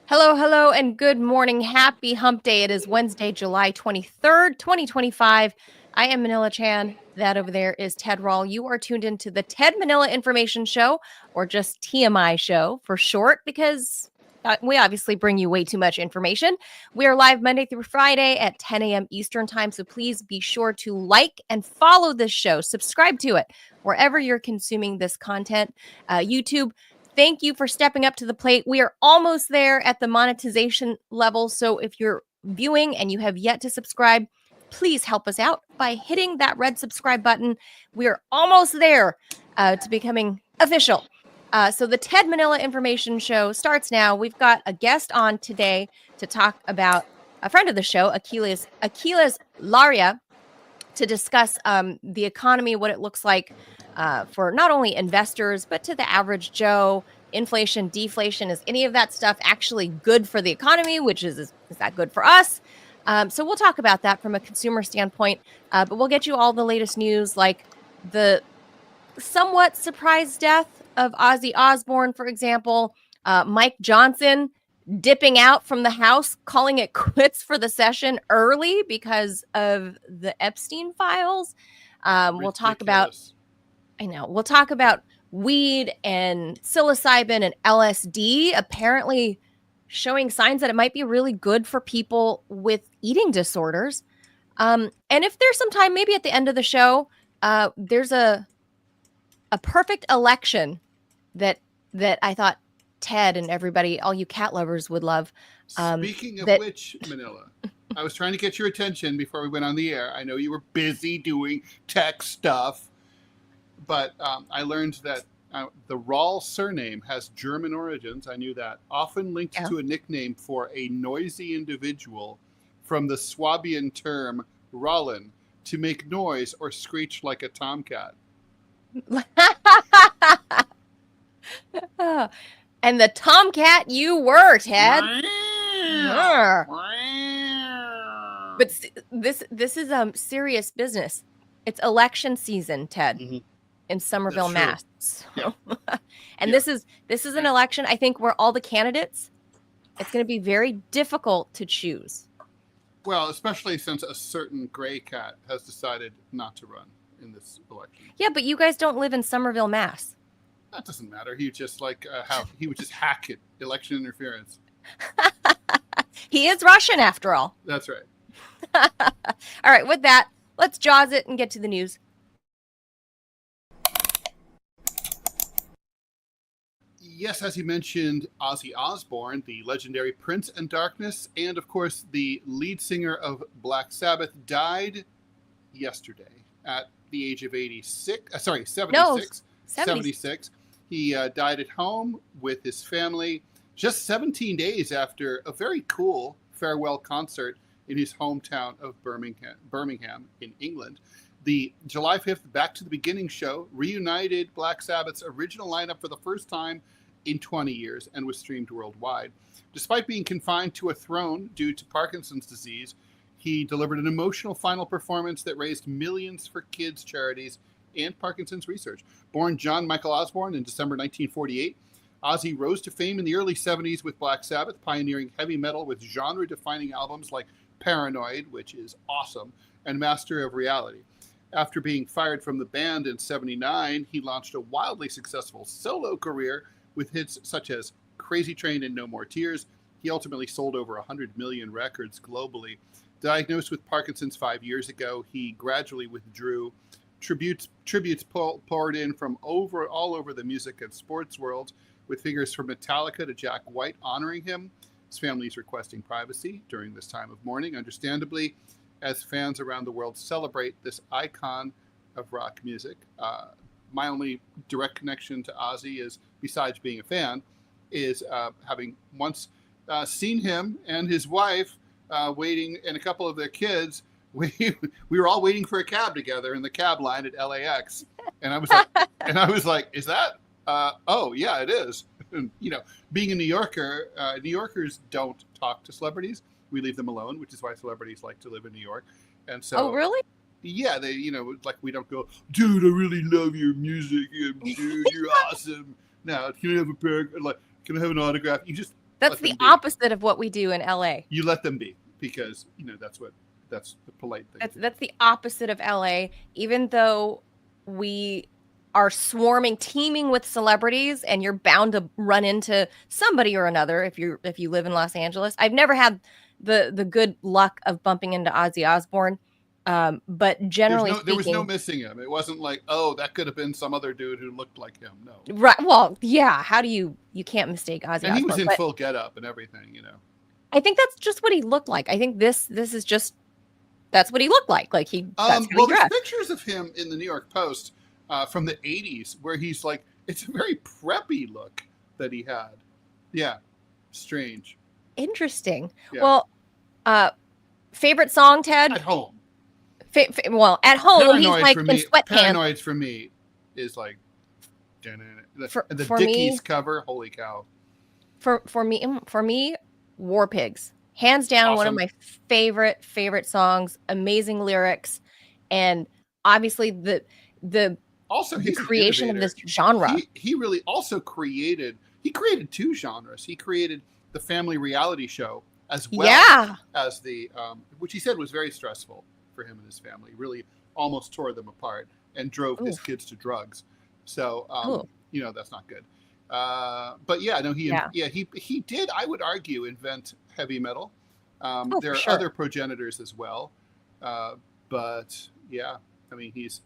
Hello, hello, and good morning. Happy hump day. It is Wednesday, July 23rd, 2025. I am Manila Chan. That over there is Ted Rall. You are tuned into the Ted Manila Information Show, or just TMI Show for short, because we obviously bring you way too much information. We are live Monday through Friday at 10 a.m. Eastern time, so please be sure to like and follow this show. Subscribe to it wherever you're consuming this content. YouTube, thank you for stepping up to the plate. We are almost there at the monetization level. So if you're viewing and you have yet to subscribe, please help us out by hitting that red subscribe button. We are almost there to becoming official. So the Ted Manila Information Show starts now. We've got a guest on today to talk about a friend of the show, Achilles Laria, to discuss the economy, what it looks like for not only investors, but to the average Joe. Inflation, deflation, is any of that stuff actually good for the economy? Which is that good for us? So we'll talk about that from a consumer standpoint, but we'll get you all the latest news, like the somewhat surprise death of Ozzy Osbourne, for example, Mike Johnson dipping out from the House, calling it quits for the session early because of the Epstein files. We'll talk about, we'll talk about weed and psilocybin and LSD apparently showing signs that it might be really good for people with eating disorders. And if there's some time, maybe at the end of the show, there's a perfect election that I thought Ted and everybody, all you cat lovers, would love. Speaking of which, Manila, I was trying to get your attention before we went on the air. I know you were busy doing tech stuff, but I learned that the Rall surname has German origins. I knew that. Often linked to a nickname for a noisy individual from the Swabian term Rallen, to make noise or screech like a tomcat. And the tomcat you were, Ted. But this is serious business. It's election season, Ted. Mm-hmm. in Somerville, That's Mass. true. Yeah. And Yeah. this is an election, I think, where all the candidates, it's going to be very difficult to choose. Well, especially since a certain gray cat has decided not to run in this election. Yeah, but you guys don't live in Somerville, Mass. That doesn't matter. He just how he would just hack it, election interference. He is Russian, after all. That's right. All right, with that, let's jaws it and get to the news. Yes, as you mentioned, Ozzy Osbourne, the legendary Prince and Darkness, and of course the lead singer of Black Sabbath, died yesterday at the age of 76. No, 76. He died at home with his family just 17 days after a very cool farewell concert in his hometown of Birmingham in England. The July 5th Back to the Beginning show reunited Black Sabbath's original lineup for the first time in 20 years and was streamed worldwide. Despite being confined to a throne due to Parkinson's disease, he delivered an emotional final performance that raised millions for kids' charities and Parkinson's research. Born John Michael Osbourne in December 1948, Ozzy rose to fame in the early 70s with Black Sabbath, pioneering heavy metal with genre-defining albums like Paranoid, which is awesome, and Master of Reality. After being fired from the band in 79, he launched a wildly successful solo career with hits such as Crazy Train and No More Tears. He ultimately sold over 100 million records globally. Diagnosed with Parkinson's 5 years ago, he gradually withdrew. Tributes poured in from all over the music and sports world, with figures from Metallica to Jack White honoring him. His family is requesting privacy during this time of mourning, understandably, as fans around the world celebrate this icon of rock music. My only direct connection to Ozzy is, besides being a fan, is having once seen him and his wife waiting, and a couple of their kids. We were all waiting for a cab together in the cab line at LAX, and I was like, is that? Oh yeah, it is. And, being a New Yorker, New Yorkers don't talk to celebrities. We leave them alone, which is why celebrities like to live in New York. And so, oh really? Yeah, they, like we don't go, dude, I really love your music, dude, you're awesome. Now, can I have a paragraph? Like, can I have an autograph? You just that's the opposite of what we do in LA. You let them be, because that's the polite thing. That's the opposite of LA. Even though we are teeming with celebrities, and you're bound to run into somebody or another if you live in Los Angeles. I've never had the good luck of bumping into Ozzy Osbourne, but generally there was no missing him. It wasn't like, oh, that could have been some other dude who looked like him. No, right? Well, yeah. How do you can't mistake Ozzy? And he Osbourne, was in full getup and everything. I think that's just what he looked like. I think this is just that's what he looked like. Like he. That's well, there's pictures of him in the New York Post from the 80s where he's like, it's a very preppy look that he had. Yeah, strange. Interesting. Yeah. Well, favorite song, Ted? At home. Well, at home, Paranoid he's like in sweatpants. Paranoid for me is like the Dickies cover. Holy cow! For me, War Pigs, hands down, awesome. One of my favorite songs. Amazing lyrics, and obviously the creation of this genre. He really also created. He created two genres. He created the family reality show as well as the which he said was very stressful for him and his family. Really almost tore them apart and drove his kids to drugs. So that's not good. But yeah, no, he did, I would argue, invent heavy metal. There are other progenitors as well. But yeah, I mean, he's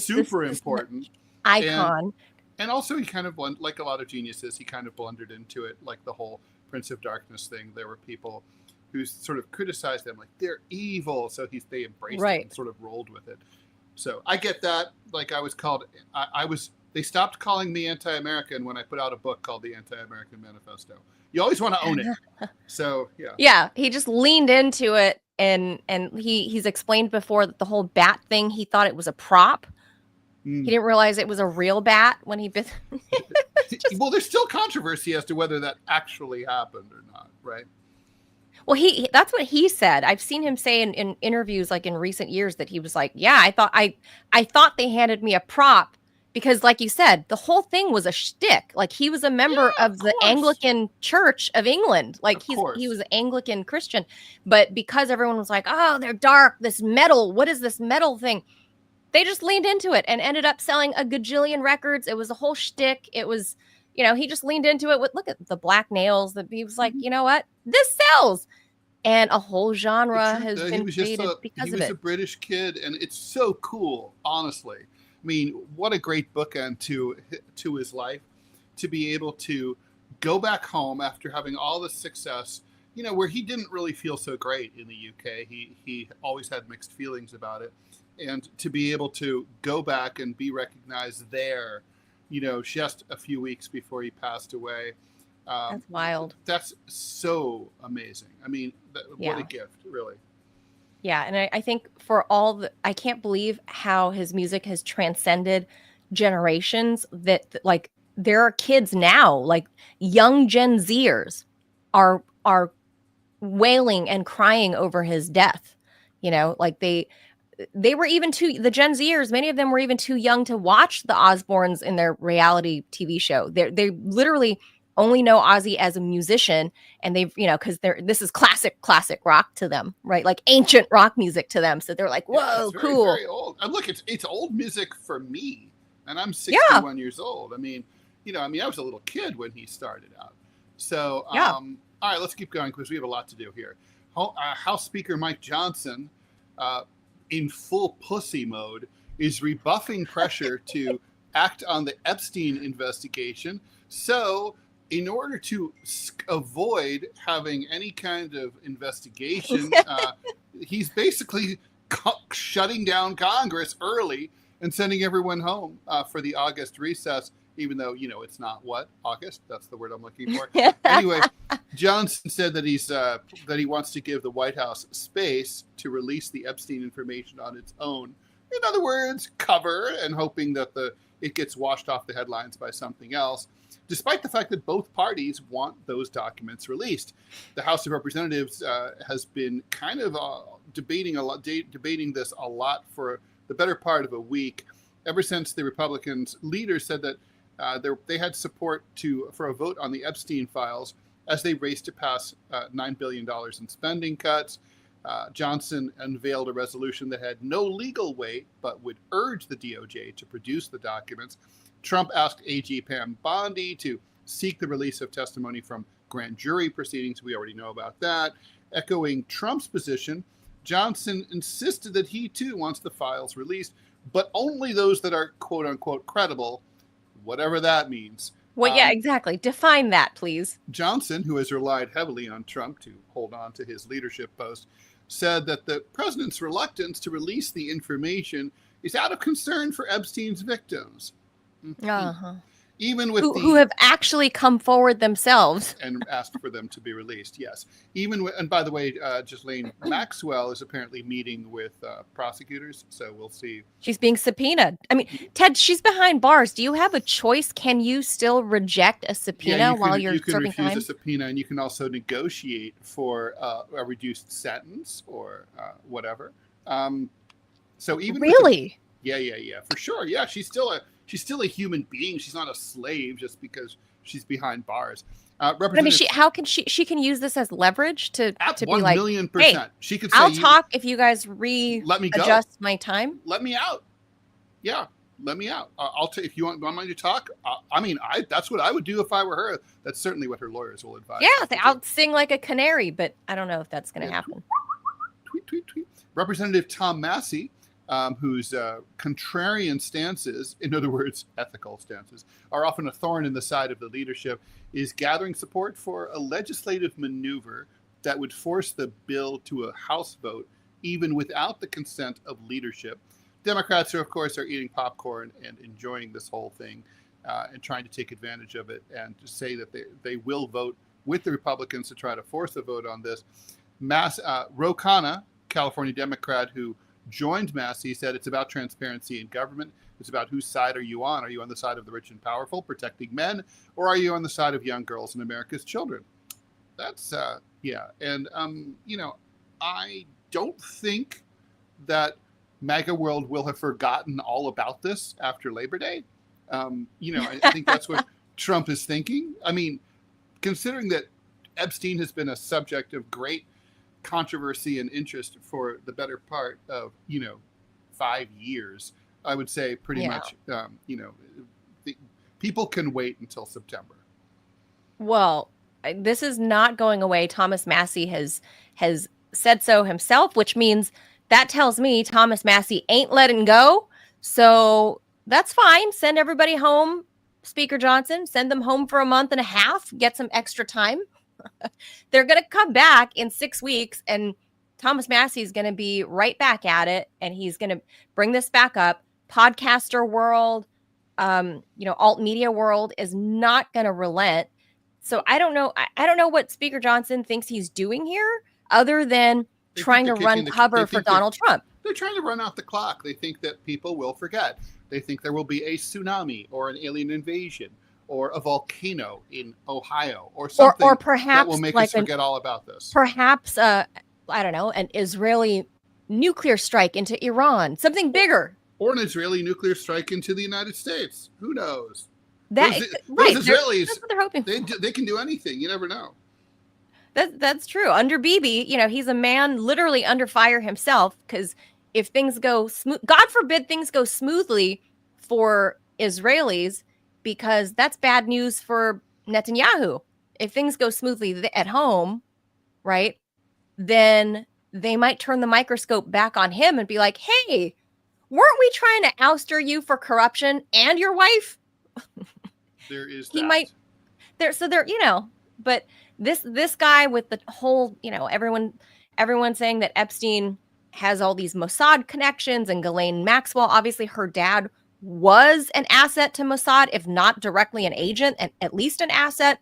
super important icon. And also he kind of, like a lot of geniuses, he kind of blundered into it, like the whole Prince of Darkness thing. There were people who sort of criticized them, like they're evil. So they embraced it and sort of rolled with it. So I get that. Like I was called, they stopped calling me anti-American when I put out a book called The Anti-American Manifesto. You always want to own it. So yeah. Yeah, he just leaned into it, and he's explained before that the whole bat thing, he thought it was a prop. He didn't realize it was a real bat when he bit. Well, there's still controversy as to whether that actually happened or not, right? Well, that's what he said. I've seen him say in interviews, like in recent years, that he was like, yeah, I thought they handed me a prop, Because like you said, the whole thing was a shtick. Like he was a member Yeah, of of the course. Anglican Church of England. Like Of he course. was an Anglican Christian. But because everyone was like, oh, they're dark, this metal, what is this metal thing? They just leaned into it and ended up selling a gajillion records. It was a whole shtick. It was, he just leaned into it with look at the black nails. That he was like, you know what? This sells. And a whole The genre truth, has he been was just created he because of was a it. British kid, and it's so cool, honestly. I mean, what a great bookend to his life, to be able to go back home after having all this success, where he didn't really feel so great in the UK. He always had mixed feelings about it, and to be able to go back and be recognized there, just a few weeks before he passed away. That's wild. That's so amazing. I mean, what a Yeah. gift, really. Yeah. And I think I can't believe how his music has transcended generations that like there are kids now, like young Gen Zers are wailing and crying over his death. Like they were even the Gen Zers, many of them were even too young to watch the Osbournes in their reality TV show. They literally only know Ozzy as a musician, and they've, because this is classic rock to them, right? Like ancient rock music to them. So they're like, Yeah, whoa, it's very, cool. very old. And look, it's old music for me, and I'm Yeah. 61 years old. I mean, I was a little kid when he started out. So, Yeah. all right, let's keep going because we have a lot to do here. House Speaker Mike Johnson, in full pussy mode, is rebuffing pressure to act on the Epstein investigation. So, in order to avoid having any kind of investigation, he's basically shutting down Congress early and sending everyone home for the August recess, even though, it's not August. That's the word I'm looking for. Anyway, Johnson said that that he wants to give the White House space to release the Epstein information on its own. In other words, cover, and hoping that it gets washed off the headlines by something else, despite the fact that both parties want those documents released. The House of Representatives has been kind of debating this a lot for the better part of a week, ever since the Republicans' leader said that they had support for a vote on the Epstein files as they raced to pass $9 billion in spending cuts. Johnson unveiled a resolution that had no legal weight, but would urge the DOJ to produce the documents. Trump asked AG Pam Bondi to seek the release of testimony from grand jury proceedings. We already know about that. Echoing Trump's position, Johnson insisted that he too wants the files released, but only those that are quote unquote credible, whatever that means. Well, yeah, exactly. Define that, please. Johnson, who has relied heavily on Trump to hold on to his leadership post, said that the president's reluctance to release the information is out of concern for Epstein's victims. Uh-huh. Even with who have actually come forward themselves and asked for them to be released. Yes. And by the way, Ghislaine Maxwell is apparently meeting with prosecutors, so we'll see. She's being subpoenaed. I mean, Ted, she's behind bars. Do you have a choice? Can you still reject a subpoena while you're serving time? You can refuse a subpoena, and you can also negotiate for a reduced sentence or whatever. So even really, yeah, for sure. Yeah, she's still a human being. She's not a slave just because she's behind bars. I mean, she can use this as leverage to be like, 1,000,000%. Hey, she could say, I'll talk if you guys let me adjust my time. Let me out. Yeah, let me out. I'll take if you want me to talk. I mean, that's what I would do if I were her. That's certainly what her lawyers will advise. Yeah, I'll sing like a canary, but I don't know if that's going to happen. Tweet. Representative Tom Massey, whose contrarian stances, in other words, ethical stances, are often a thorn in the side of the leadership, is gathering support for a legislative maneuver that would force the bill to a House vote, even without the consent of leadership. Democrats, of course, are eating popcorn and enjoying this whole thing and trying to take advantage of it and to say that they will vote with the Republicans to try to force a vote on this. Ro Khanna, California Democrat who joined Massey, said it's about transparency in government. It's about whose side are you on? Are you on the side of the rich and powerful, protecting men, or are you on the side of young girls and America's children? That's, yeah. And, I don't think that MAGA world will have forgotten all about this after Labor Day. I think that's what Trump is thinking. I mean, considering that Epstein has been a subject of great controversy and interest for the better part of 5 years, I would say pretty much people can wait until September. Well, this is not going away. Thomas Massie has said so himself, which means that tells me Thomas Massie ain't letting go. So that's fine. Send everybody home, Speaker Johnson. Send them home for a month and a half. Get some extra time. They're going to come back in 6 weeks, and Thomas Massie is going to be right back at it, and he's going to bring this back up. Podcaster world, alt media world is not going to relent. So I don't know. I don't know what Speaker Johnson thinks he's doing here, other than trying to run cover for Donald Trump. They're trying to run out the clock. They think that people will forget. They think there will be a tsunami or an alien invasion or a volcano in Ohio or something or perhaps that will make us forget all about this. Perhaps, I don't know, an Israeli nuclear strike into Iran, something bigger. Or an Israeli nuclear strike into the United States. Who knows? Those Israelis, that's what they're hoping for. They can do anything. You never know. That's true. Under Bibi, he's a man literally under fire himself, because if things go smooth, God forbid things go smoothly for Israelis, because that's bad news for Netanyahu. If things go smoothly at home, right, then they might turn the microscope back on him and be like, hey, weren't we trying to ouster you for corruption and your wife? There is he that. Might there so there but this guy with the whole everyone saying that Epstein has all these Mossad connections, and Ghislaine Maxwell, obviously her dad was an asset to Mossad, if not directly an agent, and at least an asset.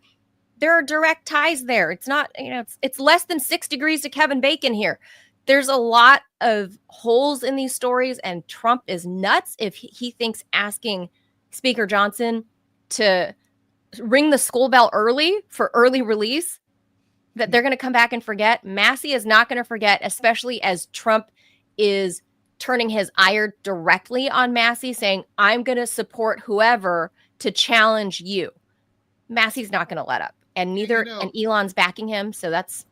There are direct ties there. It's not, it's less than 6 degrees to Kevin Bacon here. There's a lot of holes in these stories, and Trump is nuts if he thinks asking Speaker Johnson to ring the school bell early for early release, that they're going to come back and forget. Massie is not going to forget, especially as Trump is turning his ire directly on Massie, saying, I'm going to support whoever to challenge you. Massie's not going to let up, and and Elon's backing him. So that's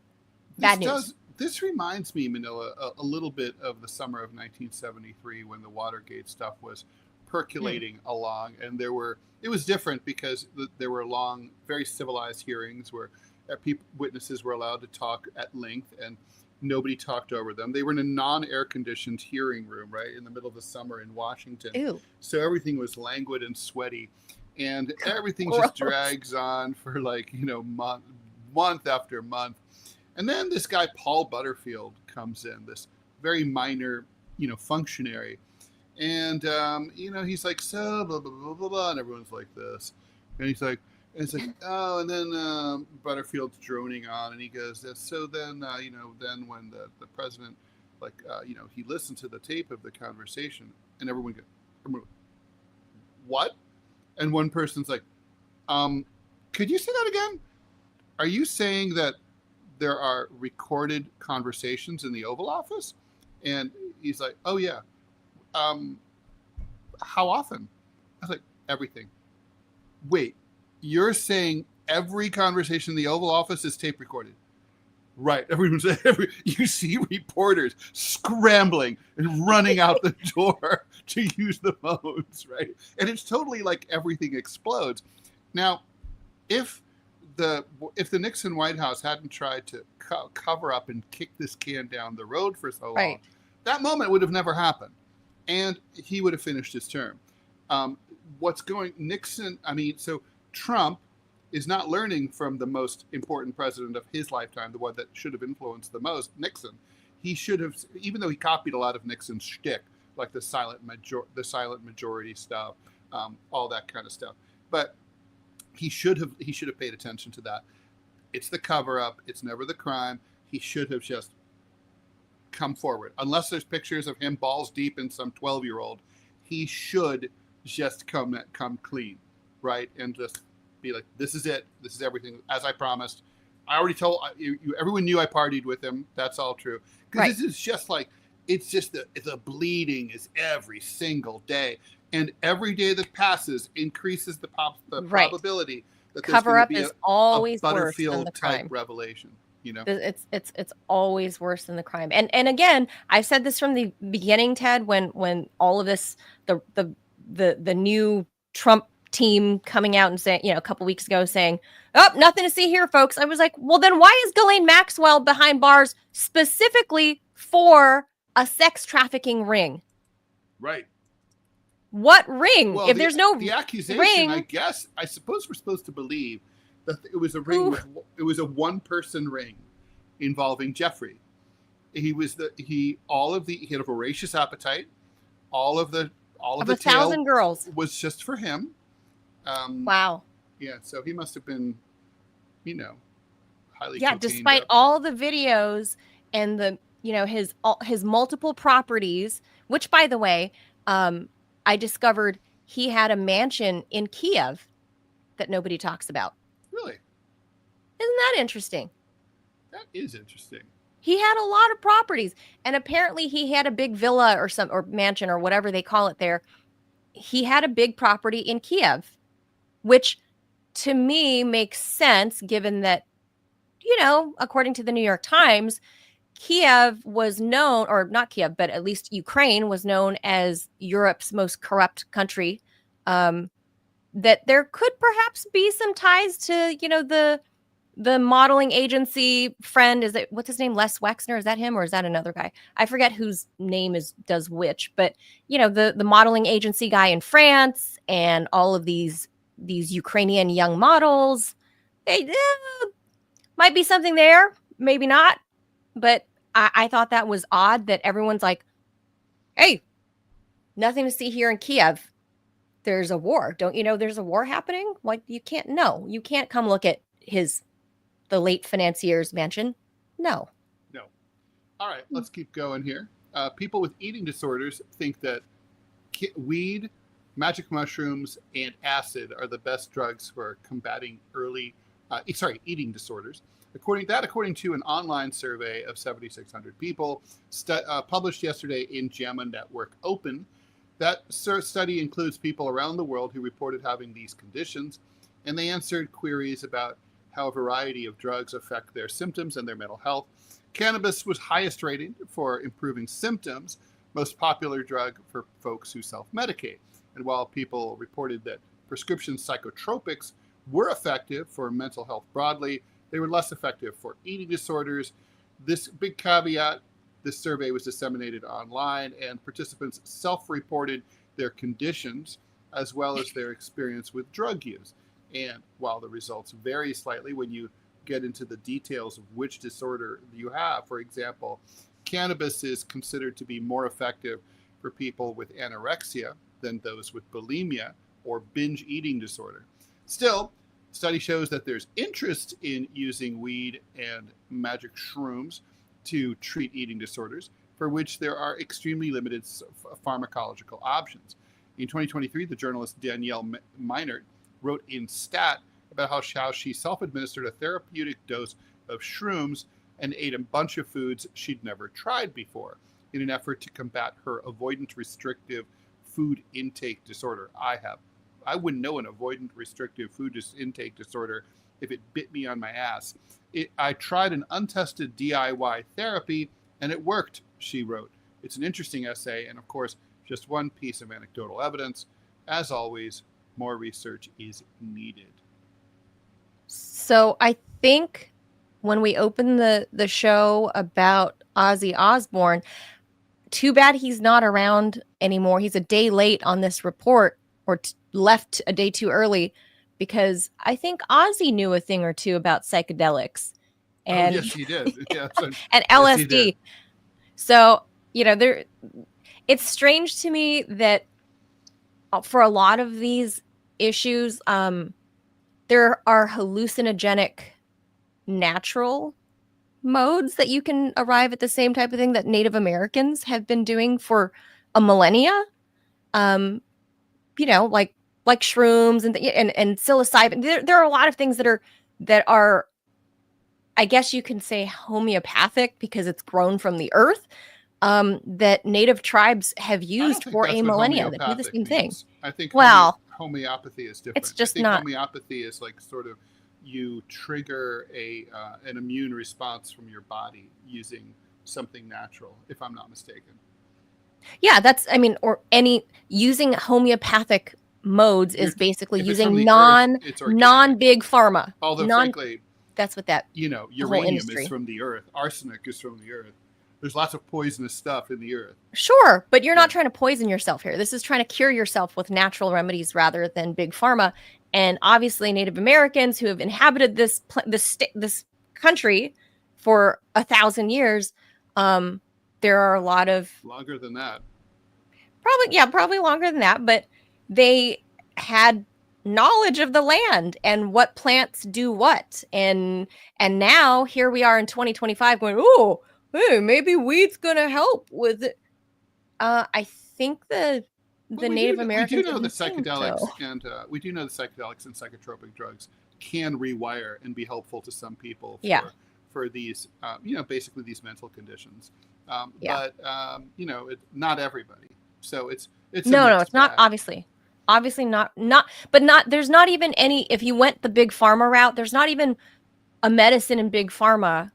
bad news. This reminds me, Manila, a little bit of the summer of 1973 when the Watergate stuff was percolating along, and it was different because there were long, very civilized hearings where witnesses were allowed to talk at length and nobody talked over them. They were in a non-air conditioned hearing room, right, in the middle of the summer in Washington. Ew. So everything was languid and sweaty, and everything just drags on for month after month. And then this guy, Paul Butterfield, comes in, this very minor, functionary. And, he's like, so, blah, blah, blah, blah, blah. And everyone's like this. And he's like, oh, and then Butterfield's droning on. And he goes, so then, then when the president, he listened to the tape of the conversation. And everyone goes, what? And one person's like, could you say that again? Are you saying that there are recorded conversations in the Oval Office? And he's like, oh, yeah. How often? I was like, everything. Wait, you're saying every conversation in the Oval Office is tape recorded? Right. Everyone's you see reporters scrambling and running out the door to use the phones, right? And it's totally like everything explodes. Now, if the Nixon White House hadn't tried to cover up and kick this can down the road for so long, that moment would have never happened. And he would have finished his term. So Trump is not learning from the most important president of his lifetime, the one that should have influenced the most, Nixon. He should have, even though he copied a lot of Nixon's shtick, like the silent majority stuff, all that kind of stuff. But he should have paid attention to that. It's the cover-up. It's never the crime. He should have just come forward. Unless there's pictures of him balls deep in some 12-year-old, he should just come clean, right? And just be like, this is it. This is everything, as I promised. I already told you. Everyone knew I partied with him. That's all true. Because this is just like, it's just the bleeding is every single day. And every day that passes increases the Right. probability that there's going Cover to up be is a always worse than the Butterfield type crime. revelation. You know, It's always worse than the crime. And again, I said this from the beginning, Ted, when all of this, the new Trump team coming out and saying, a couple weeks ago saying, oh, nothing to see here, folks. I was like, well, then why is Ghislaine Maxwell behind bars specifically for a sex trafficking ring? right? What ring? Well, If there's no the accusation, ring, I suppose we're supposed to believe that it was a ring it was a one-person ring involving Jeffrey. He had a voracious appetite. All of the 1,000 girls was just for him. Wow. Yeah, so he must have been, highly. Yeah, despite all the videos and the his multiple properties, which, by the way, I discovered he had a mansion in Kiev that nobody talks about. Really? Isn't that interesting? That is interesting. He had a lot of properties, and apparently he had a big villa or mansion or whatever they call it there. He had a big property in Kiev, which to me makes sense given that, according to the New York Times, Kiev was known, or not Kiev, but at least Ukraine was known as Europe's most corrupt country. That there could perhaps be some ties to, the modeling agency friend. What's his name? Les Wexner? Is that him or is that another guy? I forget whose name does which, but the modeling agency guy in France and all of these Ukrainian young models. They might be something there, maybe not, but I thought that was odd that everyone's like, hey, nothing to see here in Kiev. There's a war. Don't you know there's a war happening? Like, you can't come look at the late financier's mansion. No. All right, let's keep going here. People with eating disorders think that weed, magic mushrooms, and acid are the best drugs for combating eating disorders. According to an online survey of 7,600 people published yesterday in JAMA Network Open, that study includes people around the world who reported having these conditions, and they answered queries about how a variety of drugs affect their symptoms and their mental health. Cannabis was highest rated for improving symptoms, most popular drug for folks who self-medicate. And while people reported that prescription psychotropics were effective for mental health broadly, they were less effective for eating disorders. This big caveat, this survey was disseminated online, and participants self-reported their conditions as well as their experience with drug use. And while the results vary slightly when you get into the details of which disorder you have, for example, cannabis is considered to be more effective for people with anorexia than those with bulimia or binge eating disorder. Still, study shows that there's interest in using weed and magic shrooms to treat eating disorders, for which there are extremely limited pharmacological options. In 2023, the journalist Danielle Meinert wrote in Stat about how she self-administered a therapeutic dose of shrooms and ate a bunch of foods she'd never tried before in an effort to combat her avoidant restrictive food intake disorder. I wouldn't know an avoidant restrictive food intake disorder if it bit me on my ass. I tried an untested DIY therapy and it worked, she wrote. It's an interesting essay and, of course, just one piece of anecdotal evidence. As always, more research is needed. So I think when we open the show about Ozzy Osbourne, too bad he's not around anymore. He's a day late on this report, or left a day too early, because I think Ozzy knew a thing or two about psychedelics. And yes, he did. Yeah, and LSD. Yes, so, it's strange to me that for a lot of these issues, there are hallucinogenic natural modes that you can arrive at the same type of thing that Native Americans have been doing for a millennia. Like shrooms and psilocybin. There are a lot of things that are, I guess you can say, homeopathic because it's grown from the earth, that native tribes have I don't used think for that's a what millennia that do the homeopathic same thing. means. I think Well, homeopathy is different. it's just I think not. homeopathy is like sort of you trigger an immune response from your body using something natural, if I'm not mistaken. Yeah, or any using homeopathic modes is basically If it's from using the earth, it's organic. non-big pharma. Although, frankly, That's what that you know, the whole uranium industry. is from the earth. Arsenic is from the earth. There's lots of poisonous stuff in the earth. Sure, but you're not trying to poison yourself here. This is trying to cure yourself with natural remedies rather than big pharma. And obviously, Native Americans who have inhabited this country for 1,000 years, there are a lot of longer than that. Probably longer than that. But they had knowledge of the land and what plants do what. And now here we are in 2025 going, oh, hey, maybe weed's gonna help with it. I think the Native Americans. We do know the psychedelics and we do know the psychedelics and psychotropic drugs can rewire and be helpful to some people for these, basically these mental conditions. But not everybody. So it's no, it's not obviously not. There's not even any. If you went the big pharma route, there's not even a medicine in big pharma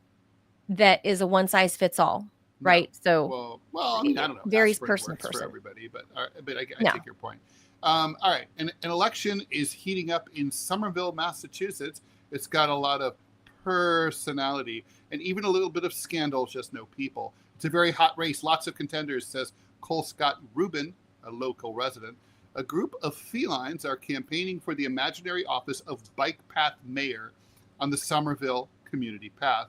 that is a one size fits all. Right. So, I mean, I don't know. Varies person to person. For everybody, but I take your point. All right. An election is heating up in Somerville, Massachusetts. It's got a lot of personality and even a little bit of scandal, just no people. It's a very hot race. Lots of contenders, says Cole Scott Rubin, a local resident. A group of felines are campaigning for the imaginary office of bike path mayor on the Somerville community path.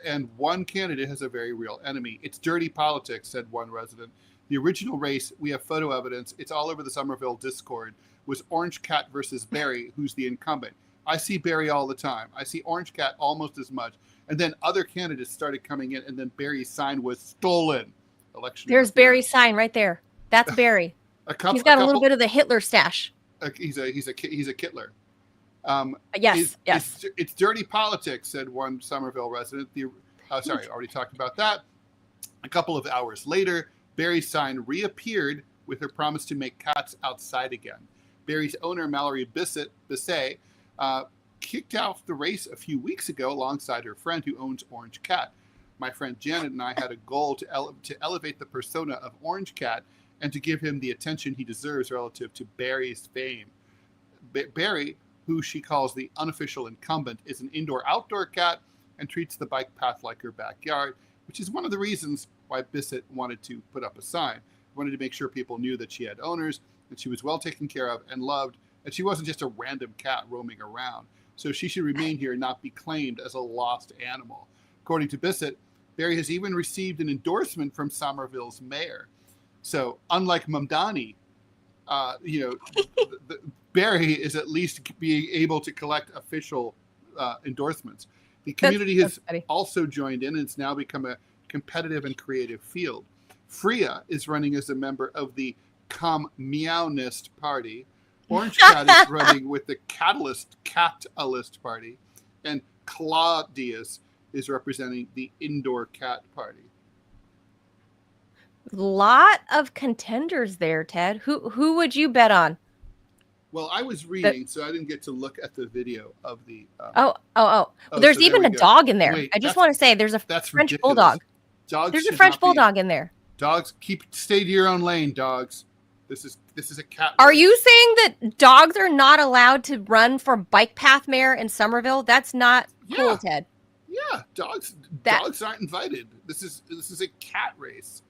And one candidate has a very real enemy. It's dirty politics, said one resident. The original race, we have photo evidence, it's all over the Somerville Discord, was Orange Cat versus Barry, who's the incumbent. I see Barry all the time. I see Orange Cat almost as much. And then other candidates started coming in, and then Barry's sign was stolen. There's Barry's sign right there. That's Barry. He's got a little bit of the Hitler stash. He's a Kittler. Yes. It's dirty politics, said one Somerville resident. I already talked about that. A couple of hours later, Barry's sign reappeared with her promise to make cats outside again. Barry's owner, Mallory Bisset, kicked out the race a few weeks ago alongside her friend who owns Orange Cat. My friend Janet and I had a goal to elevate the persona of Orange Cat and to give him the attention he deserves relative to Barry's fame. Barry, who she calls the unofficial incumbent, is an indoor-outdoor cat and treats the bike path like her backyard, which is one of the reasons why Bissett wanted to put up a sign. He wanted to make sure people knew that she had owners, that she was well taken care of and loved, and she wasn't just a random cat roaming around. So she should remain here and not be claimed as a lost animal. According to Bissett, Barry has even received an endorsement from Somerville's mayor. So unlike Mamdani, Barry is at least being able to collect official endorsements. The community has also joined in, and it's now become a competitive and creative field. Freya is running as a member of the Communist Party. Orange Cat is running with the Catalyst Party, and Claudius is representing the Indoor Cat Party. Lot of contenders there, Ted. Who would you bet on? Well, I was reading, so I didn't get to look at the video of the. There's even a dog in there. Wait, I just want to say there's a French bulldog. There's a French bulldog in there. Dogs, stay to your own lane, dogs. This is a cat. Are you saying that dogs are not allowed to run for bike path mayor in Somerville? That's not cool, Ted. Yeah, dogs aren't invited. This is a cat race.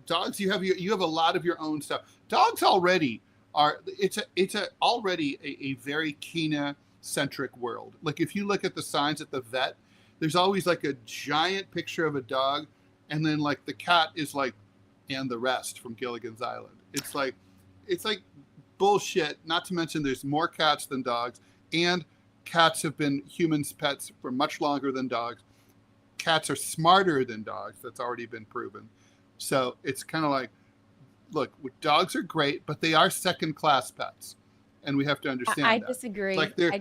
Dogs, you have a lot of your own stuff. Dogs already are. It's already a very Kena-centric world. Like if you look at the signs at the vet, there's always like a giant picture of a dog, and then like the cat is like, and the rest from Gilligan's Island. It's like bullshit. Not to mention there's more cats than dogs, and cats have been humans' pets for much longer than dogs. Cats are smarter than dogs. That's already been proven. So it's kind of like, look, dogs are great, but they are second-class pets, and we have to understand that. I disagree. Like they're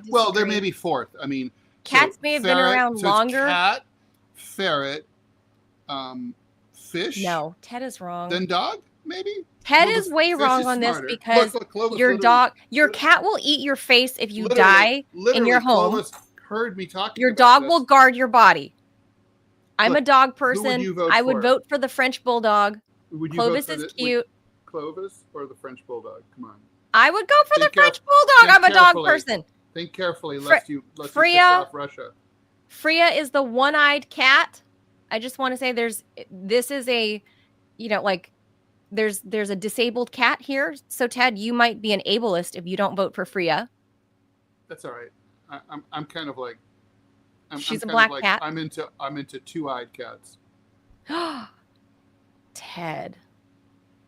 maybe fourth. I mean, cats may have been around longer. Cat, ferret, fish? No, Ted is wrong. Then dog, maybe? Ted Well, is the way fish wrong is on this smarter. because Look, Clovis your literally, cat will eat your face if you literally, die in your home. Clovis heard me talking Your about dog this. will guard your body. I'm a Look, dog who would person. you vote I would for? vote for the French Bulldog. Would you Clovis vote for is cute. Clovis or the French Bulldog? Come on. I would go for the Think French Bulldog. I'm a dog carefully. person. Think carefully, lest you piss Freya- off Russia. Freya is the one-eyed cat. I just want to say this is a, like there's a disabled cat here. So Ted, you might be an ableist if you don't vote for Freya. That's all right. I'm kind of like she's I'm a black like, cat. I'm into two-eyed cats. Ted,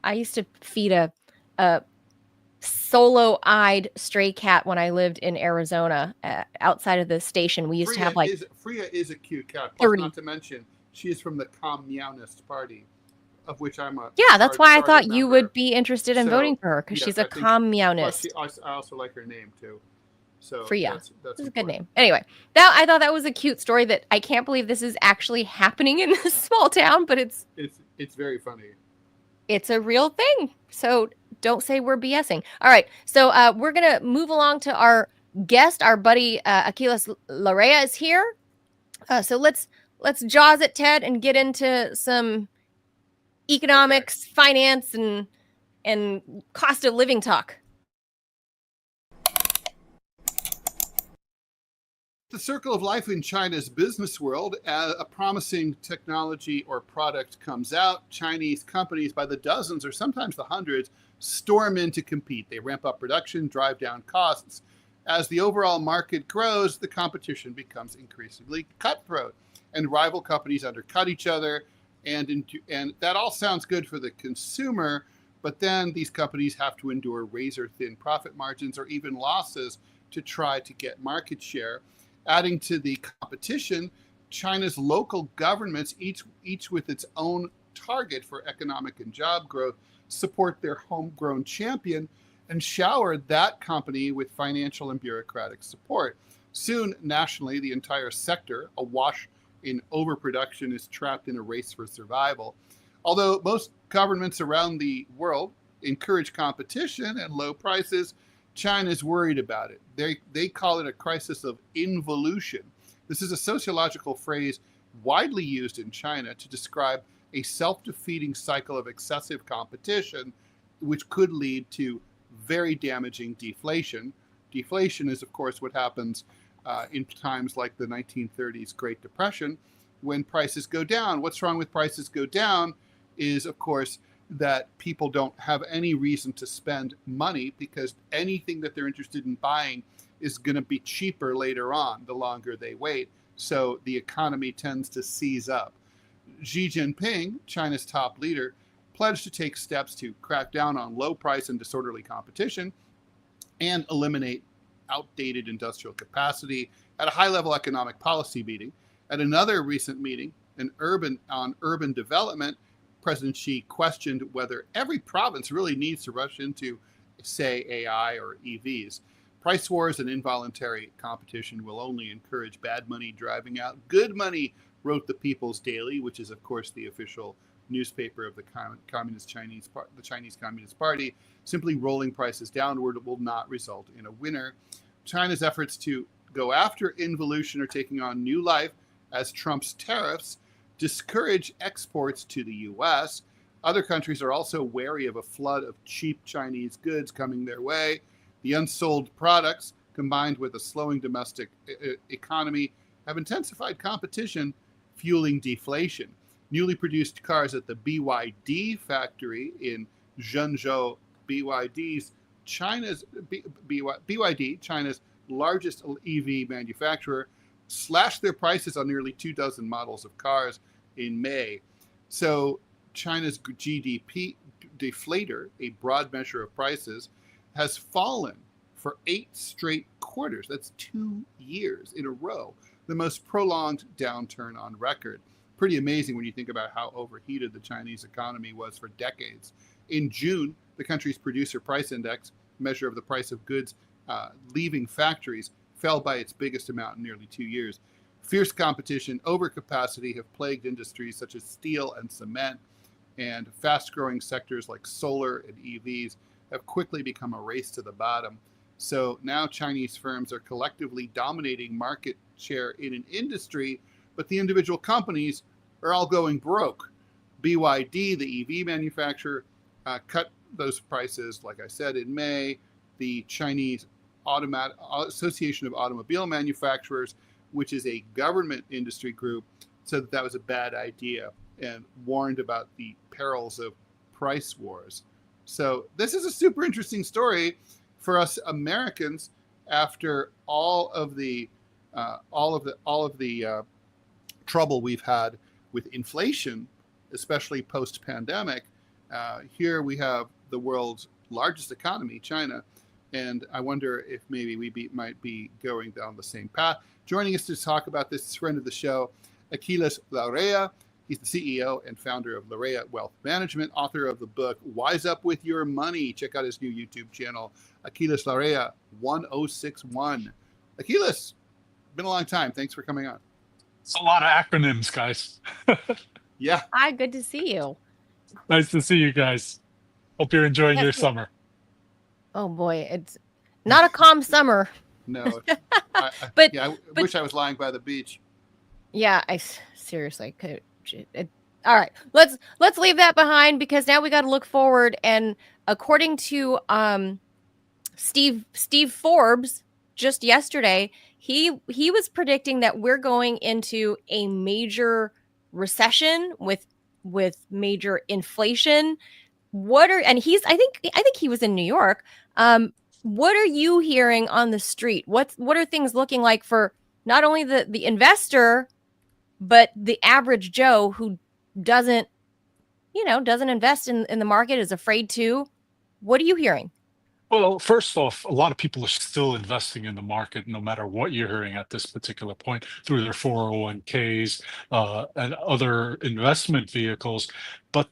I used to feed a solo-eyed stray cat when I lived in Arizona. Outside of the station, we used to have like Freya is a cute cat. Plus, 30. not to mention, she is from the Communist Party, of which I'm a that's why I thought member. you would be interested in voting for her because she's a communist. Plus, I also like her name too. So Freya. That's a good name. Anyway, I thought that was a cute story that I can't believe this is actually happening in this small town, but it's very funny. It's a real thing. So don't say we're BSing. All right. So we're going to move along to our guest. Our buddy Aquiles Larrea is here. So let's jaws it, Ted, and get into some economics, finance, and cost of living talk. The circle of life in China's business world, a promising technology or product comes out, Chinese companies by the dozens or sometimes the hundreds storm in to compete. They ramp up production, drive down costs. As the overall market grows, the competition becomes increasingly cutthroat, and rival companies undercut each other. And that all sounds good for the consumer, but then these companies have to endure razor-thin profit margins or even losses to try to get market share. Adding to the competition, China's local governments, each with its own target for economic and job growth, support their homegrown champion and shower that company with financial and bureaucratic support. Soon, nationally, the entire sector, awash in overproduction, is trapped in a race for survival. Although most governments around the world encourage competition and low prices, China's worried about it. They call it a crisis of involution. This is a sociological phrase widely used in China to describe a self-defeating cycle of excessive competition, which could lead to very damaging deflation. Deflation is, of course, what happens in times like the 1930s Great Depression, when prices go down. What's wrong with prices go down is, of course, that people don't have any reason to spend money because anything that they're interested in buying is going to be cheaper later on the longer they wait. So the economy tends to seize up. Xi Jinping, China's top leader, pledged to take steps to crack down on low price and disorderly competition and eliminate outdated industrial capacity at a high-level economic policy meeting. At another recent meeting on urban development, President Xi questioned whether every province really needs to rush into, say, AI or EVs. Price wars and involuntary competition will only encourage bad money driving out good money, wrote the People's Daily, which is, of course, the official newspaper of the Chinese Communist Party. Simply rolling prices downward will not result in a winner. China's efforts to go after involution are taking on new life as Trump's tariffs discourage exports to the U.S. Other countries are also wary of a flood of cheap Chinese goods coming their way. The unsold products, combined with a slowing domestic economy, have intensified competition, fueling deflation. Newly produced cars at the BYD factory in Zhengzhou, China's largest EV manufacturer, slashed their prices on nearly 24 models of cars in May. So China's GDP deflator, a broad measure of prices, has fallen for 8 straight quarters. That's 2 years in a row, the most prolonged downturn on record. Pretty amazing when you think about how overheated the Chinese economy was for decades. In June, the country's producer price index, measure of the price of goods leaving factories, fell by its biggest amount in nearly 2 years. Fierce competition, overcapacity have plagued industries such as steel and cement. and fast-growing sectors like solar and EVs have quickly become a race to the bottom. So now Chinese firms are collectively dominating market share in an industry, but the individual companies are all going broke. BYD, the EV manufacturer, cut those prices, like I said, in May. The Chinese Association of Automobile Manufacturers, which is a government industry group, said that was a bad idea and warned about the perils of price wars. So this is a super interesting story for us Americans after all of the trouble we've had with inflation, especially post-pandemic. Here we have the world's largest economy, China, and I wonder if maybe we might be going down the same path. Joining us to talk about this is friend of the show, Achilles Larrea. He's the CEO and founder of Larrea Wealth Management, author of the book Wise Up With Your Money. Check out his new YouTube channel, Achilles Larrea 1061. Achilles, been a long time. Thanks for coming on. It's a lot of acronyms, guys. Yeah. Hi, good to see you. Nice to see you guys. Hope you're enjoying your summer. Oh boy, it's not a calm summer. No, I wish I was lying by the beach. Yeah, I seriously could. All right, let's leave that behind because now we got to look forward. And according to Steve Forbes, just yesterday, he was predicting that we're going into a major recession with major inflation. I think he was in New York. What are you hearing on the street? What are things looking like for not only the investor, but the average Joe who doesn't invest in the market, is afraid to? What are you hearing? Well, first off, a lot of people are still investing in the market, no matter what you're hearing at this particular point, through their 401ks and other investment vehicles. But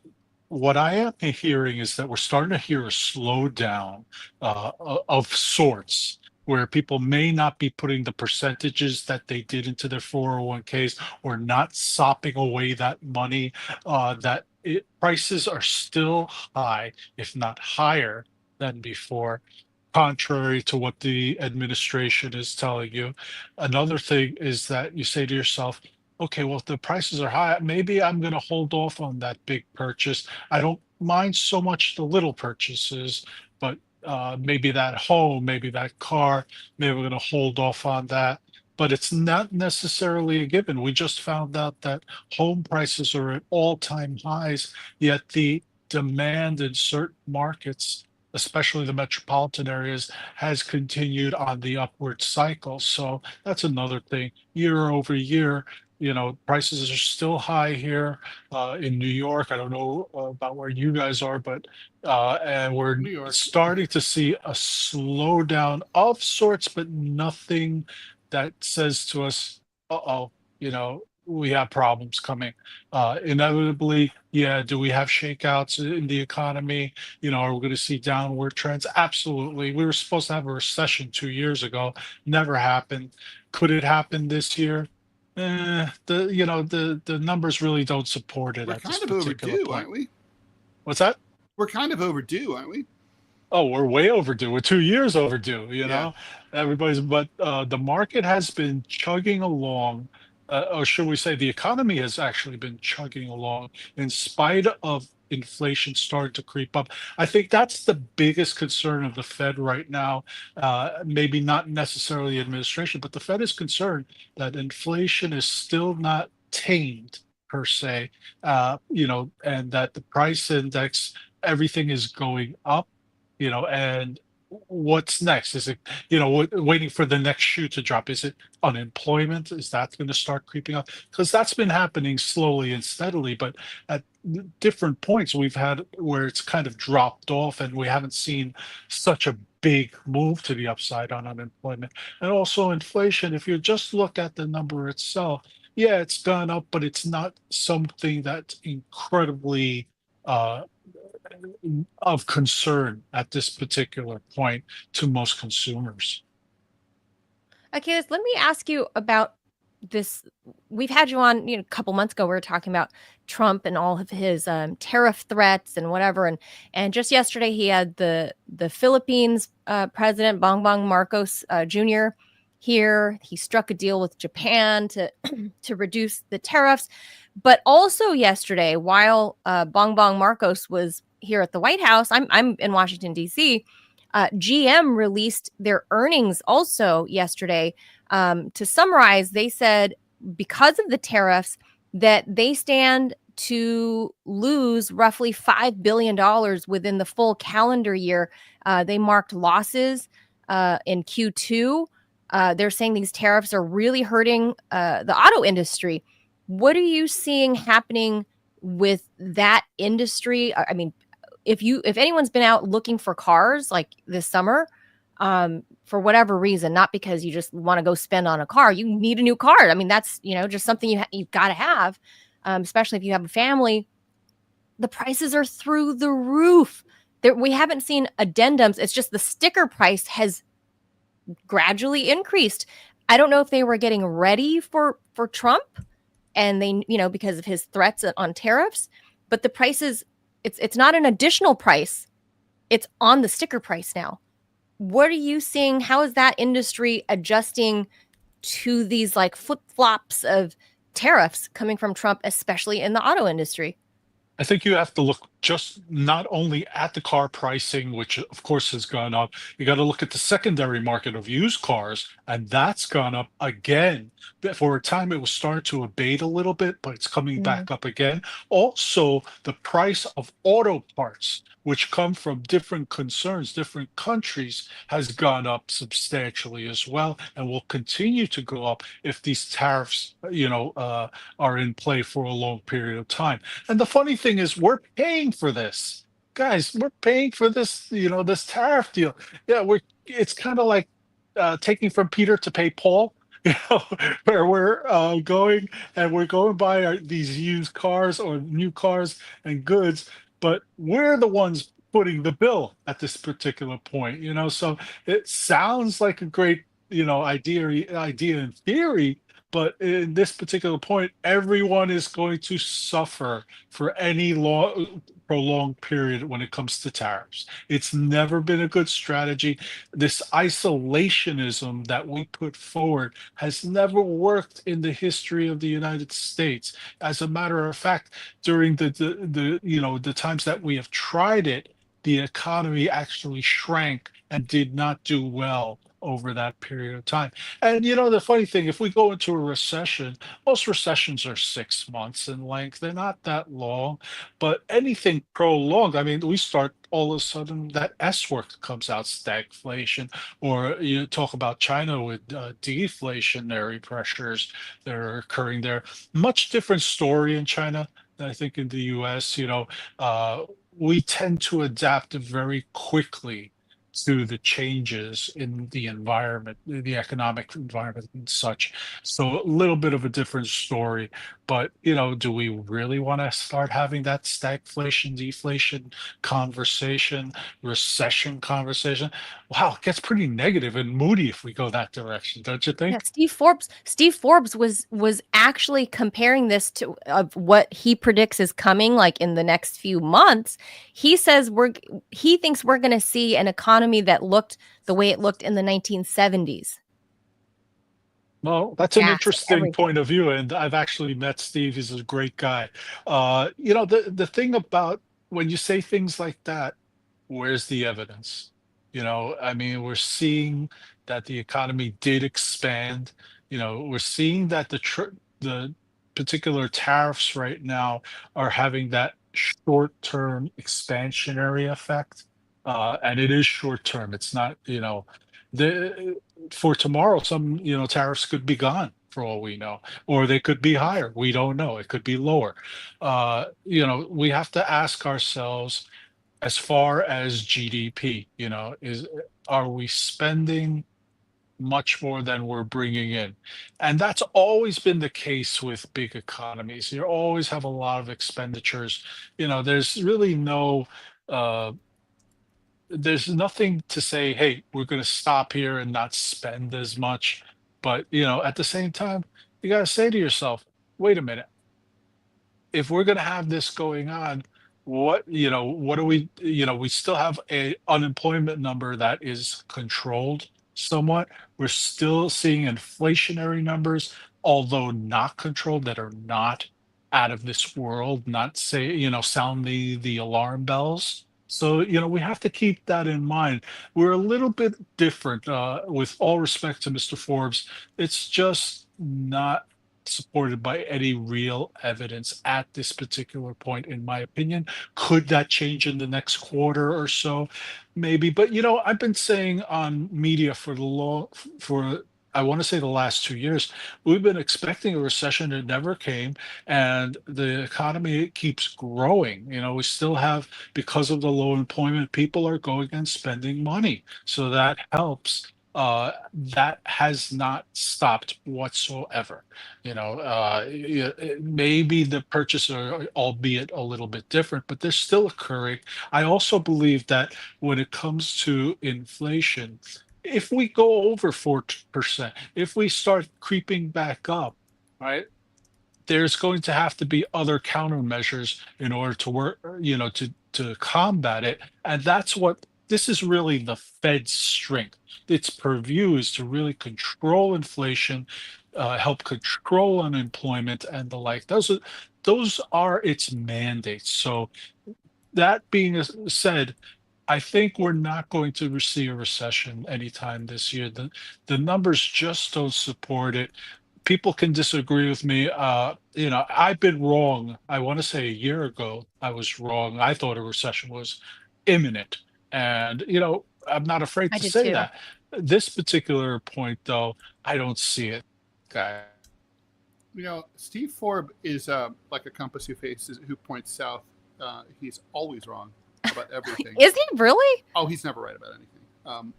what I am hearing is that we're starting to hear a slowdown of sorts, where people may not be putting the percentages that they did into their 401ks or not sopping away that money. Prices are still high, if not higher than before, contrary to what the administration is telling you. Another thing is that you say to yourself, okay, well, if the prices are high, maybe I'm going to hold off on that big purchase. I don't mind so much the little purchases, but maybe that home, maybe that car, maybe we're going to hold off on that. But it's not necessarily a given. We just found out that home prices are at all-time highs, yet the demand in certain markets, especially the metropolitan areas, has continued on the upward cycle. So that's another thing. Year over year, prices are still high here in New York. I don't know about where you guys are, but and we're starting to see a slowdown of sorts, but nothing that says to us, uh-oh, we have problems coming. Inevitably, yeah, do we have shakeouts in the economy? Are we going to see downward trends? Absolutely. We were supposed to have a recession 2 years ago. Never happened. Could it happen this year? The numbers really don't support it. We're at this kind of particular overdue, point. aren't we? What's that? We're kind of overdue, aren't we? Oh, we're way overdue. We're 2 years overdue, Yeah. but the market has been chugging along, or should we say the economy has actually been chugging along in spite of inflation starting to creep up. I think that's the biggest concern of the Fed right now. Maybe not necessarily administration, but the Fed is concerned that inflation is still not tamed per se, and that the price index, everything is going up, and what's next? Is it, waiting for the next shoe to drop? Is it unemployment? Is that going to start creeping up? Because that's been happening slowly and steadily, but at different points we've had where it's kind of dropped off and we haven't seen such a big move to the upside on unemployment. And also inflation, if you just look at the number itself, yeah, it's gone up, but it's not something that's incredibly uh, of concern at this particular point to most consumers. Okay, let me ask you about this we've had you on, a couple months ago. We were talking about Trump and all of his tariff threats and whatever, and just yesterday he had the Philippines president Bongbong Marcos Jr. here. He struck a deal with Japan to to reduce the tariffs, but also yesterday, while Bongbong Marcos was here at the White House, I'm in Washington D.C. GM released their earnings also yesterday. To summarize, they said because of the tariffs that they stand to lose roughly $5 billion within the full calendar year. They marked losses in Q2. They're saying these tariffs are really hurting the auto industry. What are you seeing happening with that industry? I mean, if anyone's been out looking for cars like this summer, for whatever reason, not because you just want to go spend on a car, you need a new car. I mean, that's just something you've got to have, especially if you have a family. The prices are through the roof. We haven't seen addendums. It's just the sticker price has gradually increased. I don't know if they were getting ready for Trump, and they because of his threats on tariffs, but the prices, it's not an additional price. It's on the sticker price now. What are you seeing? How is that industry adjusting to these like flip-flops of tariffs coming from Trump, especially in the auto industry? I think you have to look just not only at the car pricing, which of course has gone up, you got to look at the secondary market of used cars, and that's gone up again. For a time, it was starting to abate a little bit, but it's coming Mm. back up again. Also, the price of auto parts, which come from different concerns, different countries, has gone up substantially as well, and will continue to go up if these tariffs, are in play for a long period of time. And the funny thing is, we're paying for this, guys. We're paying for this, this tariff deal. Yeah, It's kind of like taking from Peter to pay Paul. Where we're going and we're going by these used cars or new cars and goods, but we're the ones footing the bill at this particular point. So it sounds like a great, idea in theory, but in this particular point, everyone is going to suffer for any long, prolonged period when it comes to tariffs. It's never been a good strategy. This isolationism that we put forward has never worked in the history of the United States. As a matter of fact, during the times that we have tried it, the economy actually shrank and did not do well over that period of time. And the funny thing, if we go into a recession, most recessions are 6 months in length. They're not that long, but anything prolonged, I mean, we start all of a sudden that S word comes out, stagflation, or you talk about China with deflationary pressures that are occurring there. Much different story in China than I think in the US. We tend to adapt very quickly to the changes in the environment, the economic environment and such. So a little bit of a different story. But, do we really want to start having that stagflation, deflation conversation, recession conversation? Wow, it gets pretty negative and moody if we go that direction, don't you Yeah, think? Steve Forbes was actually comparing this to of what he predicts is coming like in the next few months. He says he thinks we're going to see an economy that looked the way it looked in the 1970s. Well, that's an Gas, interesting everything. point of view, and I've actually met Steve. He's a great guy. The thing about when you say things like that, where's the evidence? I mean, we're seeing that the economy did expand. We're seeing that the particular tariffs right now are having that short-term expansionary effect, and it is short-term. It's not, the for tomorrow, some tariffs could be gone for all we know, or they could be higher. We don't know. It could be lower. We have to ask ourselves, as far as GDP, are we spending much more than we're bringing in? And that's always been the case with big economies. You always have a lot of expenditures. There's really no there's nothing to say, hey, we're going to stop here and not spend as much. But, at the same time, you got to say to yourself, wait a minute, if we're going to have this going on, what do we, we still have a unemployment number that is controlled somewhat. We're still seeing inflationary numbers, although not controlled, that are not out of this world, not say, sound the alarm bells. So, we have to keep that in mind. We're a little bit different, with all respect to Mr. Forbes. It's just not supported by any real evidence at this particular point, in my opinion. Could that change in the next quarter or so? Maybe. But I've been saying on media for I want to say the last 2 years, we've been expecting a recession. It never came, and the economy keeps growing. We still have, because of the low employment, people are going and spending money. So that helps. That has not stopped whatsoever. Maybe the purchases are, albeit a little bit different, but they're still occurring. I also believe that when it comes to inflation, if we go over 4%, if we start creeping back up, right, there's going to have to be other countermeasures in order to work, to combat it. And that's what this is really the Fed's strength. Its purview is to really control inflation, help control unemployment and the like. Those are its mandates. So that being said, I think we're not going to see a recession anytime this year. The numbers just don't support it. People can disagree with me. I've been wrong. I want to say a year ago, I was wrong. I thought a recession was imminent. And, I'm not afraid I to did say too. that. This particular point, though, I don't see it, guy. Steve Forbes is like a compass who points south. He's always wrong about everything. Is he really? Oh, he's never right about anything.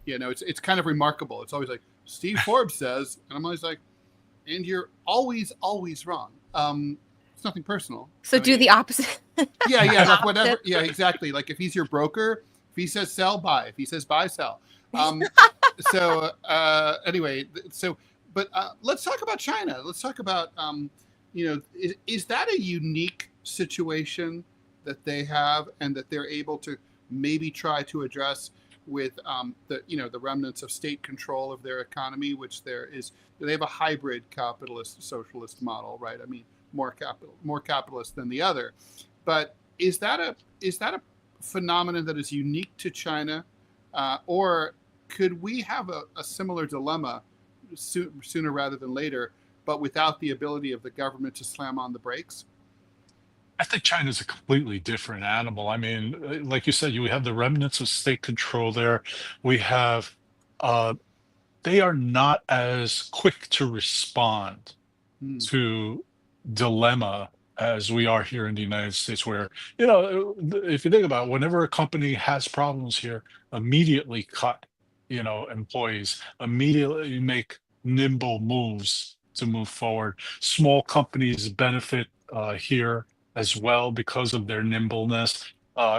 It's kind of remarkable. It's always like Steve Forbes says, and I'm always like, and you're always wrong. It's nothing personal. So do the opposite. Yeah, like Opposite. whatever. Yeah, exactly. Like if he's your broker, if he says sell, buy. If he says buy, sell. Anyway, but let's talk about China. Let's talk about, is that a unique situation that they have and that they're able to maybe try to address with the remnants of state control of their economy, which they have a hybrid capitalist socialist model, right? I mean, more capitalist than the other. But is that a phenomenon that is unique to China, or could we have a similar dilemma sooner rather than later, but without the ability of the government to slam on the brakes? I think China's a completely different animal. I mean, like you said, you have the remnants of state control there. We have, they are not as quick to respond to dilemma as we are here in the United States, where, if you think about it, whenever a company has problems here, immediately cut, employees, immediately make nimble moves to move forward. Small companies benefit here as well because of their nimbleness.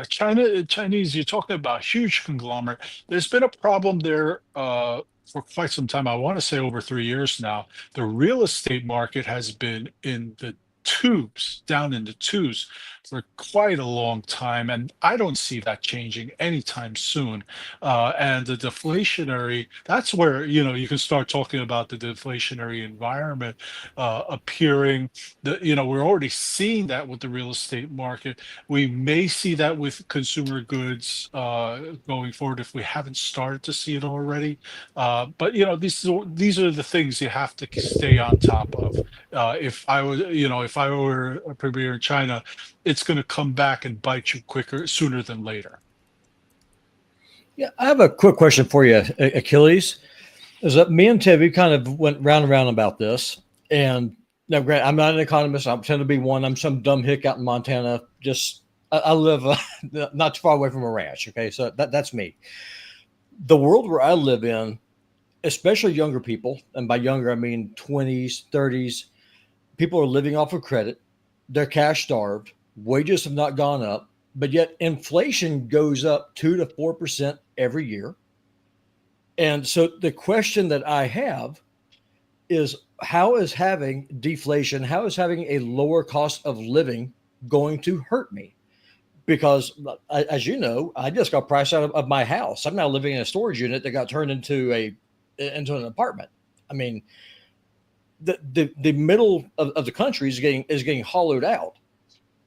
Chinese, you're talking about huge conglomerate. There's been a problem there for quite some time. I want to say over 3 years now. The real estate market has been down in the tubes for quite a long time, and I don't see that changing anytime soon. And the deflationary, that's where, you can start talking about the deflationary environment appearing. We're already seeing that with the real estate market. We may see that with consumer goods going forward if we haven't started to see it already. But these are the things you have to stay on top of. If I were a premier in China, it's going to come back and bite you sooner than later. Yeah, I have a quick question for you, Achilles. Is that me and Ted, we kind of went round and round about this. And now, Grant, I'm not an economist. I pretend to be one. I'm some dumb hick out in Montana. I live not too far away from a ranch. Okay, so that's me. The world where I live in, especially younger people, and by younger I mean 20s, 30s, people are living off of credit. They're cash starved. Wages have not gone up, but yet inflation goes up 2 to 4% every year. And so the question that I have is, how is having deflation, how is having a lower cost of living going to hurt me? Because, as you know, I just got priced out of my house. I'm now living in a storage unit that got turned into an apartment. I mean, the middle of the country is getting hollowed out,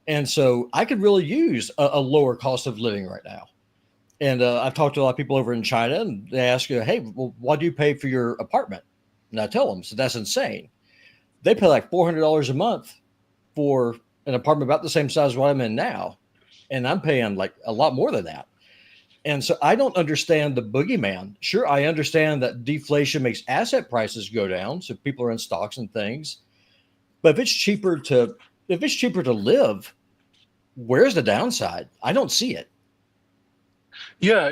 and so I could really use a lower cost of living right now. And I've talked to a lot of people over in China, and they ask you, "Hey, well, what do you pay for your apartment?" And I tell them, "So that's insane. They pay like $400 a month for an apartment about the same size as what I'm in now, and I'm paying like a lot more than that." And so I don't understand the boogeyman. Sure, I understand that deflation makes asset prices go down, so people are in stocks and things. But if it's cheaper to live, where's the downside? I don't see it. Yeah,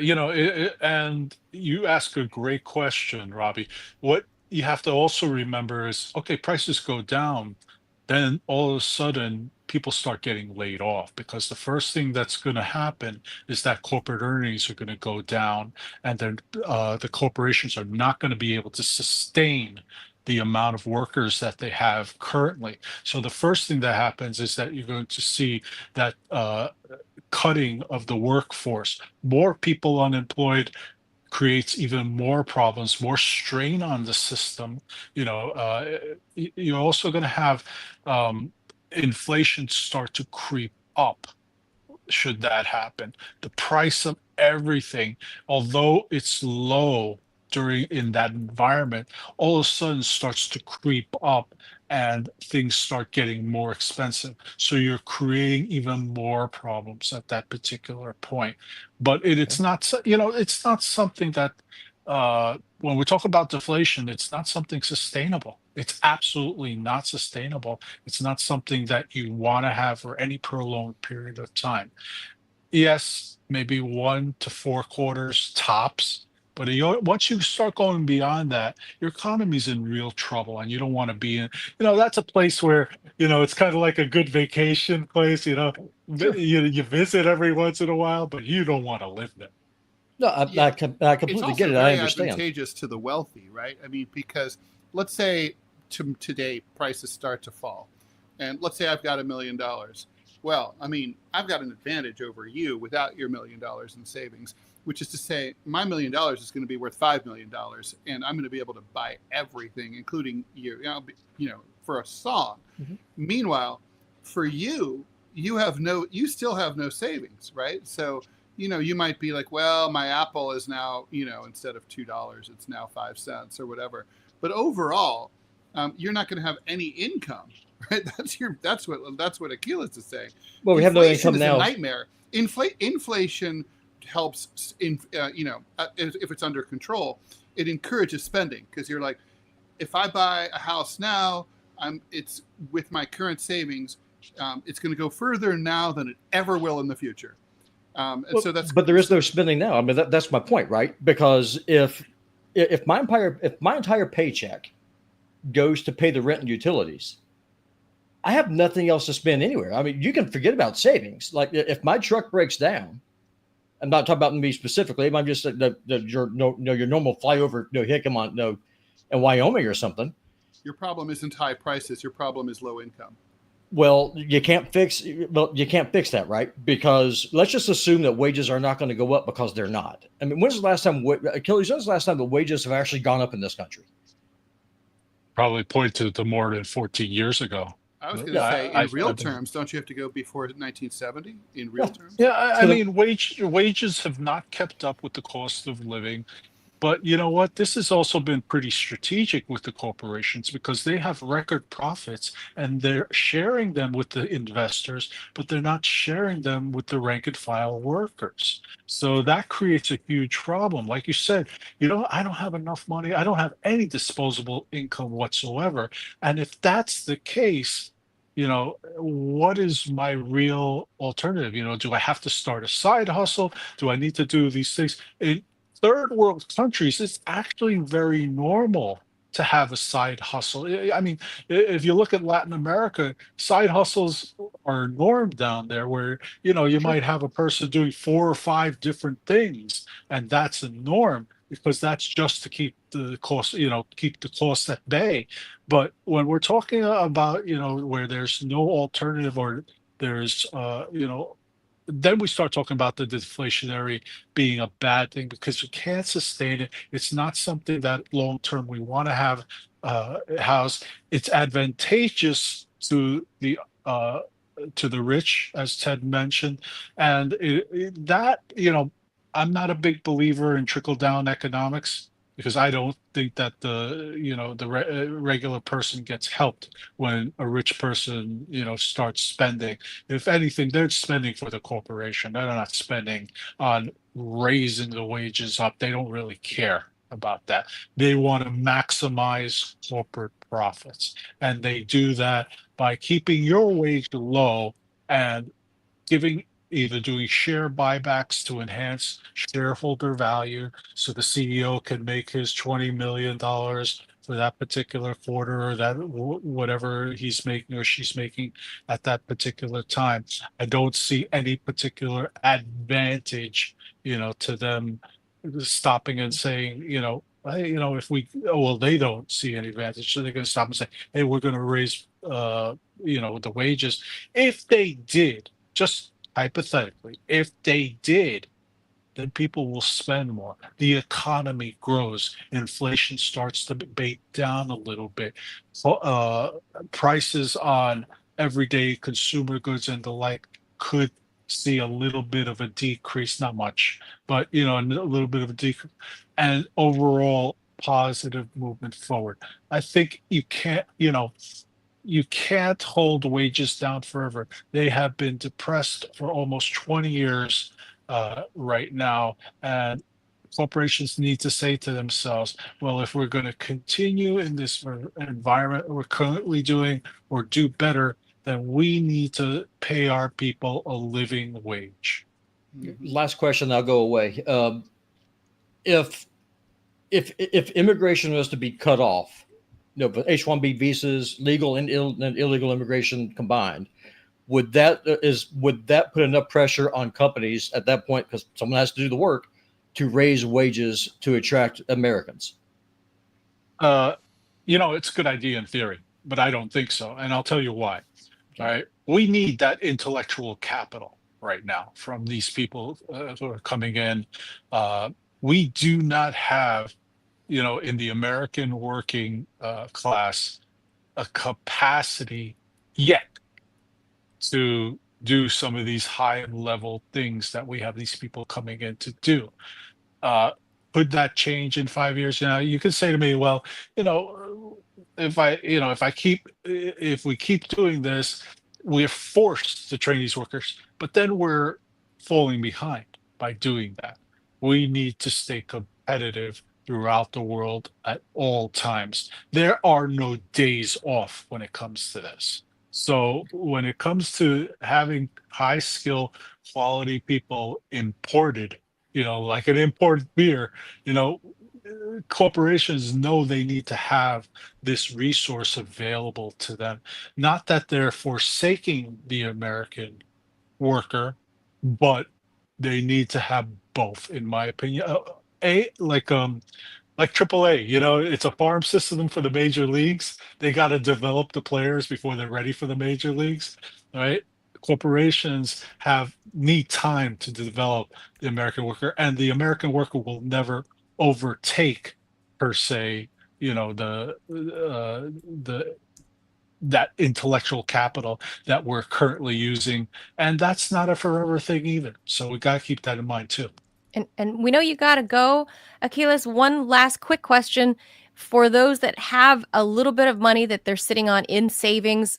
and you ask a great question, Robbie. What you have to also remember is, okay, prices go down, then all of a sudden people start getting laid off because the first thing that's going to happen is that corporate earnings are going to go down, and then the corporations are not going to be able to sustain the amount of workers that they have currently. So the first thing that happens is that you're going to see that cutting of the workforce. More people unemployed creates even more problems, more strain on the system. You're also going to have inflation start to creep up should that happen. The price of everything, although it's low during in that environment, all of a sudden starts to creep up and things start getting more expensive. So you're creating even more problems at that particular point. But it's not, it's not something that when we talk about deflation, it's not something sustainable. It's absolutely not sustainable. It's not something that you want to have for any prolonged period of time. Yes, maybe 1 to 4 quarters tops. But once you start going beyond that, your economy's in real trouble, and you don't want to be in. That's a place where it's kind of like a good vacation place. Sure. You visit every once in a while, but you don't want to live there. No, Yeah. I It's completely also get it. I very understand. advantageous to the wealthy, right? I mean, because let's say today prices start to fall, and let's say I've got $1 million. Well, I mean, I've got an advantage over you without your $1 million in savings, which is to say, my $1 million is going to be worth $5 million, and I'm going to be able to buy everything, including you, for a song. Mm-hmm. Meanwhile, for you, you still have no savings, right? So you might be like, well, my Apple is now, instead of $2, it's now 5 cents or whatever. But overall, you're not going to have any income, right? That's what Achilles is saying. Well, we have no Inflation income is now. a nightmare. Inflation helps, if it's under control, it encourages spending, because you're like, if I buy a house now, it's with my current savings, it's going to go further now than it ever will in the future. But there is no spending now. I mean, that's my point, right? Because if my entire paycheck goes to pay the rent and utilities, I have nothing else to spend anywhere. I mean, you can forget about savings. Like if my truck breaks down, I'm not talking about me specifically. I'm just your normal flyover, Hickam in Wyoming or something. Your problem isn't high prices. Your problem is low income. Well, you can't fix that, right? Because let's just assume that wages are not going to go up, because they're not. I mean, when's the last time the wages have actually gone up in this country? Probably point to more than 14 years ago. I was going to say, in real terms, don't you have to go before 1970 in real terms? Yeah, I mean, wages have not kept up with the cost of living. But you know what? This has also been pretty strategic with the corporations, because they have record profits and they're sharing them with the investors, but they're not sharing them with the rank and file workers. So that creates a huge problem. Like you said, I don't have enough money. I don't have any disposable income whatsoever. And if that's the case, what is my real alternative? Do I have to start a side hustle? Do I need to do these things? Third world countries, it's actually very normal to have a side hustle. I mean, if you look at Latin America, side hustles are norm down there, where you might have a person doing 4 or 5 different things, and that's a norm. because that's just to keep the cost, keep the cost at bay. But when we're talking about, where there's no alternative, or there's, then we start talking about the deflationary being a bad thing, because you can't sustain it. It's not something that long term we want to have house. It's advantageous to the rich, as Ted mentioned, and that, I'm not a big believer in trickle down economics, because I don't think that the regular person gets helped when a rich person, starts spending. If anything, they're spending for the corporation. They're not spending on raising the wages up. They don't really care about that. They want to maximize corporate profits, and they do that by keeping your wage low and either doing share buybacks to enhance shareholder value, so the CEO can make his $20 million for that particular quarter, or that whatever he's making or she's making at that particular time. I don't see any particular advantage, to them stopping and saying, hey, if we, oh, well, they don't see any advantage, so they're going to stop and say, hey, we're going to raise, the wages. If they did, just hypothetically, if they did, then people will spend more. The economy grows. Inflation starts to bait down a little bit. Prices on everyday consumer goods and the like could see a little bit of a decrease, not much, but a little bit of a decrease, and overall positive movement forward. I think you can't hold wages down forever. They have been depressed for almost 20 years right now. And corporations need to say to themselves, well, if we're going to continue in this environment we're currently doing, or do better, then we need to pay our people a living wage. Last question, I'll go away. If immigration was to be cut off, but H-1B visas, legal and illegal immigration combined, would that put enough pressure on companies at that point, because someone has to do the work, to raise wages to attract Americans? It's a good idea in theory, but I don't think so, and I'll tell you why. All right, we need that intellectual capital right now from these people who are coming in. We do not have, in the American working class, a capacity yet to do some of these high level things that we have these people coming in to do. Could that change in 5 years? You could say to me, well, if we keep doing this, we're forced to train these workers, but then we're falling behind by doing that. We need to stay competitive throughout the world at all times. There are no days off when it comes to this. So when it comes to having high skill quality people imported, like an imported beer, corporations know they need to have this resource available to them. Not that they're forsaking the American worker, but they need to have both, in my opinion. Like AAA, it's a farm system for the major leagues. They got to develop the players before they're ready for the major leagues, right? Corporations need time to develop the American worker, and the American worker will never overtake, per se, the that intellectual capital that we're currently using, and that's not a forever thing either. So we got to keep that in mind too. And we know you got to go. Achilles, one last quick question. For those that have a little bit of money that they're sitting on in savings,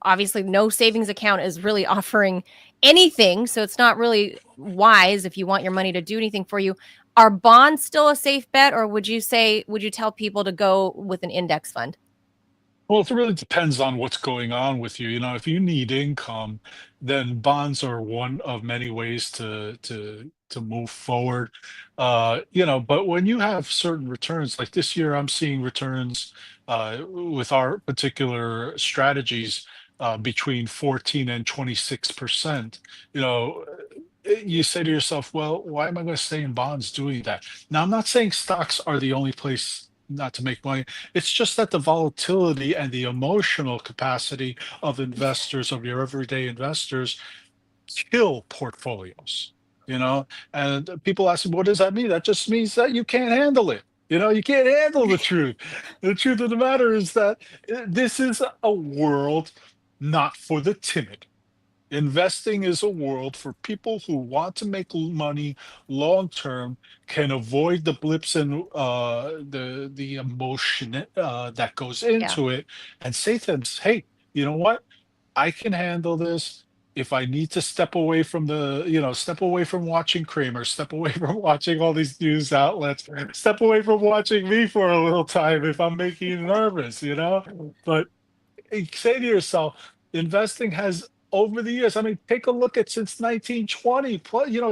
obviously no savings account is really offering anything. So it's not really wise if you want your money to do anything for you. Are bonds still a safe bet, or would you tell people to go with an index fund? Well, it really depends on what's going on with you. If you need income, then bonds are one of many ways to move forward. But when you have certain returns, like this year, I'm seeing returns with our particular strategies between 14 and 26%. you say to yourself, well, why am I going to stay in bonds doing that? Now, I'm not saying stocks are the only place not to make money. It's just that the volatility and the emotional capacity of investors, of your everyday investors, kill portfolios, and people ask me, what does that mean? That just means that you can't handle it. You can't handle the truth. The truth of the matter is that this is a world not for the timid. Investing is a world for people who want to make money long term, can avoid the blips and the emotion that goes Yeah. into it, and say to them, "Hey, you know what? I can handle this. If I need to step away from step away from watching Kramer, step away from watching all these news outlets, step away from watching me for a little time if I'm making you nervous. But say to yourself, investing has over the years, I mean, take a look at since 1920,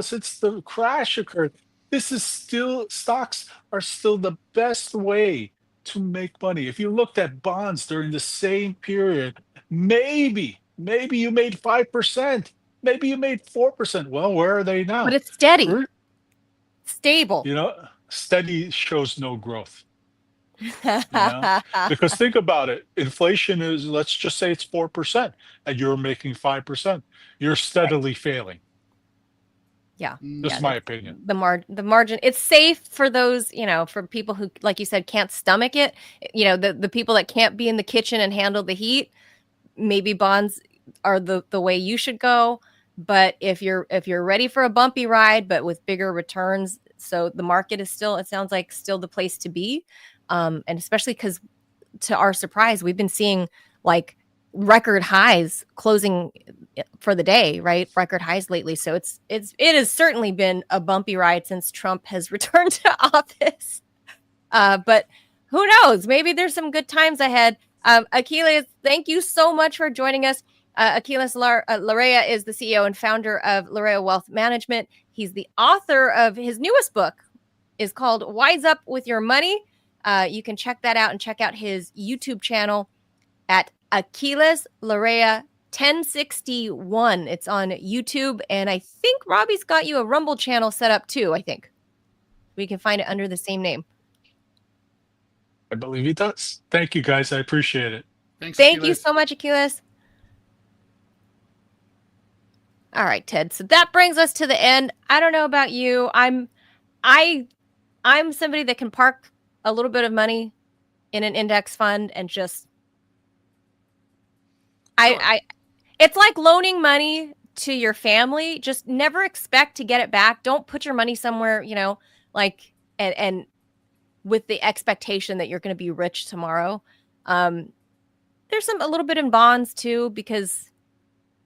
since the crash occurred. This is still, stocks are still the best way to make money. If you looked at bonds during the same period, maybe you made 5%, maybe you made 4%. Well, where are they But now? it's steady, We're, stable. Steady shows no growth. Because think about it, inflation is, let's just say it's 4% and you're making 5%, you're steadily failing. Yeah. Just my opinion. The margin, it's safe for those, for people who, like you said, can't stomach it. The people that can't be in the kitchen and handle the heat, maybe bonds are the way you should go. But if you're ready for a bumpy ride, but with bigger returns, so the market is still, it sounds like, still the place to be. And especially because, to our surprise, we've been seeing like record highs closing for the day, right? Record highs lately. So it has certainly been a bumpy ride since Trump has returned to office. But who knows? Maybe there's some good times ahead. Achilles, thank you so much for joining us. Achilles Larrea is the CEO and founder of Larrea Wealth Management. He's the author of his newest book, is called Wise Up with Your Money. You can check that out and check out his YouTube channel at Achilles Larrea 1061. It's on YouTube, and I think Robbie's got you a Rumble channel set up too. I think we can find it under the same name. I believe he does. Thank you, guys. I appreciate it. Thank you so much, Achilles. All right, Ted. So that brings us to the end. I don't know about you. I'm somebody that can park a little bit of money in an index fund and just it's like loaning money to your family. Just never expect to get it back. Don't put your money somewhere, and with the expectation that you're going to be rich tomorrow. There's a little bit in bonds too, because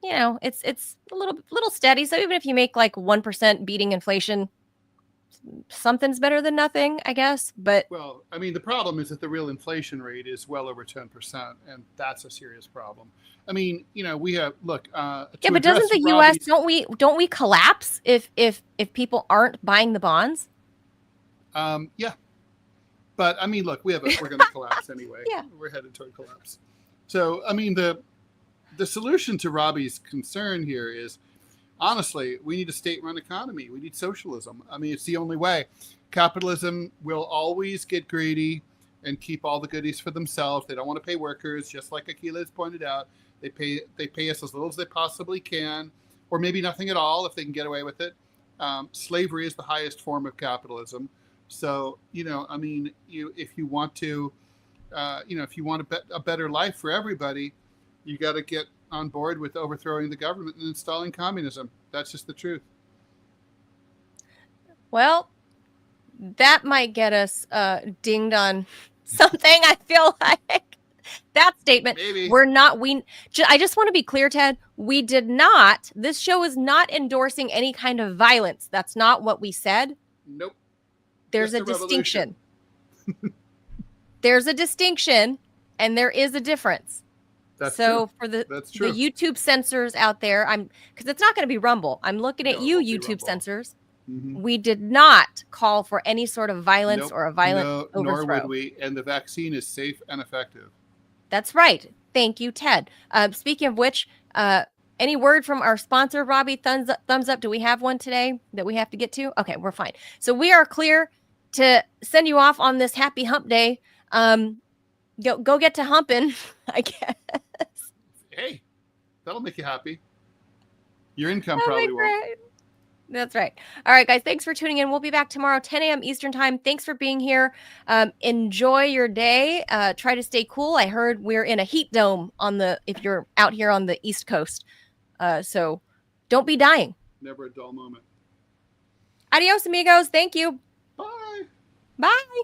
it's a little steady. So even if you make like 1% beating inflation, something's better than nothing, I guess. But well, I mean, the problem is that the real inflation rate is well over 10%, and that's a serious problem. I mean, we have but doesn't the U.S. don't we collapse if people aren't buying the bonds? Yeah, but I mean, look, we're going to collapse anyway. Yeah, we're headed toward collapse. So, I mean, the solution to Robbie's concern here is, honestly, we need a state-run economy. We need socialism. I mean, it's the only way. Capitalism will always get greedy and keep all the goodies for themselves. They don't want to pay workers, just like Achilles pointed out. They pay us as little as they possibly can, or maybe nothing at all if they can get away with it. Slavery is the highest form of capitalism. So, I mean, if you want to, if you want a better life for everybody, you got to get on board with overthrowing the government and installing communism. That's just the truth. Well, that might get us dinged on something. I feel like that statement. Maybe. I just want to be clear, Ted. We did not. This show is not endorsing any kind of violence. That's not what we said. Nope. There's a distinction. There's a distinction, and there is a difference. That's so true. For the true. The YouTube censors out there, because it's not going to be Rumble. I'm looking at you, YouTube censors. Mm-hmm. We did not call for any sort of violence or a violent overthrow. Nor would we. And the vaccine is safe and effective. That's right. Thank you, Ted. Speaking of which, Any word from our sponsor, Robbie? Thumbs up. Do we have one today that we have to get to? Okay, we're fine. So we are clear to send you off on this happy hump day. Go get to humping, I guess. Hey, that'll make you happy. Your income probably won't. That's right. All right, guys. Thanks for tuning in. We'll be back tomorrow, 10 a.m. Eastern time. Thanks for being here. Enjoy your day. Try to stay cool. I heard we're in a heat dome if you're out here on the East Coast. So don't be dying. Never a dull moment. Adios, amigos. Thank you. Bye. Bye.